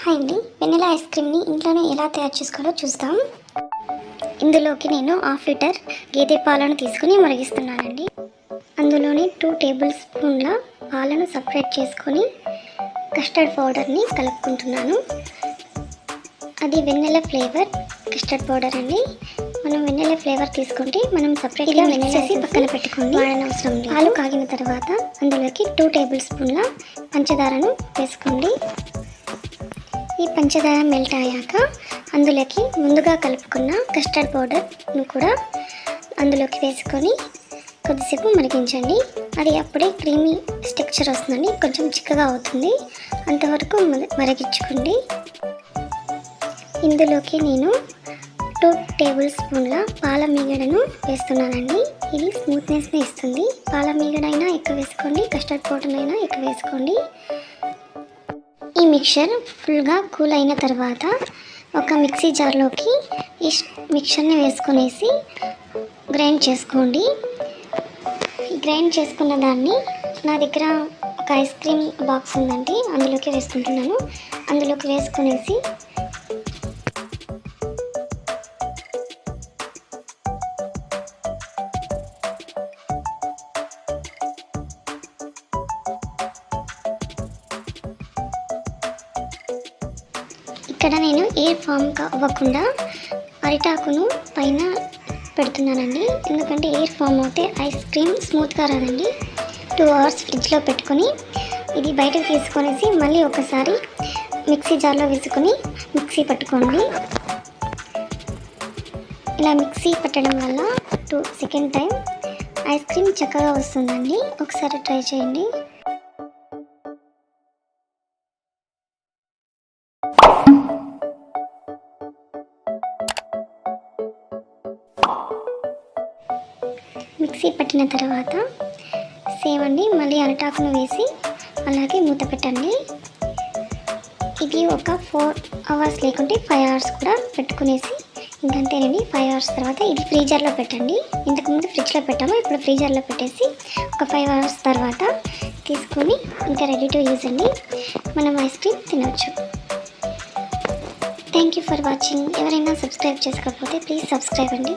Hi అండి, vanilla ice క్రీమ్ని ఇంట్లోనే ఎలా తయారు చేసుకోవాలో చూస్తాం. ఇందులోకి నేను 1/2 లీటర్ గేదె పాలను తీసుకుని మరిగిస్తున్నానండి. అందులోని 2 టేబుల్ స్పూన్ల పాలను సపరేట్ చేసుకొని కస్టర్డ్ పౌడర్ని కలుపుకుంటున్నాను. అది వెనిలా ఫ్లేవర్ కస్టర్డ్ పౌడర్ అండి. మనం వెనిలా ఫ్లేవర్ తీసుకుంటే మనం సపరేట్గా వెనిలా వేసి పక్కన పెట్టుకోండి, వాడనవసరం లేదు. పాలు కాగిన తర్వాత అందులోకి 2 టేబుల్ స్పూన్ల పంచదారను వేసుకోండి. ఈ పంచదార మెల్ట్ అయ్యాక అందులోకి ముందుగా కలుపుకున్న కస్టర్డ్ పౌడర్ను కూడా అందులోకి వేసుకొని కొద్దిసేపు మరిగించండి. అది అప్పుడే క్రీమీ టెక్స్చర్ వస్తుందండి, కొంచెం చిక్కగా అవుతుంది. అంతవరకు మరిగించుకోండి. ఇందులోకి నేను 2 టేబుల్ స్పూన్ల పాల మీగడను వేస్తున్నానండి. ఇది స్మూత్నెస్ని ఇస్తుంది. పాల మీగడైనా ఎక్కువ వేసుకోండి, కస్టర్డ్ పౌడర్ అయినా ఎక్కువ వేసుకోండి. ఈ మిక్చర్ ఫుల్గా కూల్ అయిన తర్వాత ఒక మిక్సీ జార్లోకి ఈ మిక్చర్ని వేసుకునేసి గ్రైండ్ చేసుకోండి. గ్రైండ్ చేసుకున్న దాన్ని నా దగ్గర ఒక ఐస్ క్రీమ్ బాక్స్ ఉందండి, అందులోకి వేసుకుంటున్నాను. అందులోకి వేసుకునేసి ఇక్కడ నేను ఎయిర్ ఫామ్ అవ్వకుండా అరిటాకును పైన పెడుతున్నానండి. ఎందుకంటే ఎయిర్ ఫామ్ అవుతే ఐస్ క్రీమ్ స్మూత్గా రాదండి. 2 అవర్స్ ఫ్రిడ్జ్లో పెట్టుకొని ఇది బయటకు తీసుకొనేసి మళ్ళీ ఒకసారి మిక్సీ జార్లో వేసుకొని మిక్సీ పట్టుకోండి. ఇలా మిక్సీ పట్టడం వల్ల సెకండ్ టైం ఐస్ క్రీమ్ చక్కగా వస్తుందండి. ఒకసారి ట్రై చేయండి. మిక్సీ పట్టిన తర్వాత సేమ్ అండి, మళ్ళీ అరటాకును వేసి అలాగే మూత పెట్టండి. ఇది ఒక 4 అవర్స్ లేకుంటే 5 అవర్స్ కూడా పెట్టుకునేసి ఇంకంతేనండి. 5 అవర్స్ తర్వాత ఇది ఫ్రీజర్లో పెట్టండి. ఇంతకుముందు ఫ్రిడ్జ్లో పెట్టాము, ఇప్పుడు ఫ్రీజర్లో పెట్టేసి ఒక 5 అవర్స్ తర్వాత తీసుకొని ఇంకా రెడీ టు యూజ్ అండి. మనం ఐస్ క్రీమ్ తినవచ్చు. Thank you for watching. ఎవరైనా సబ్స్క్రైబ్ చేసుకోకపోతే ప్లీజ్ సబ్స్క్రైబ్ అండి.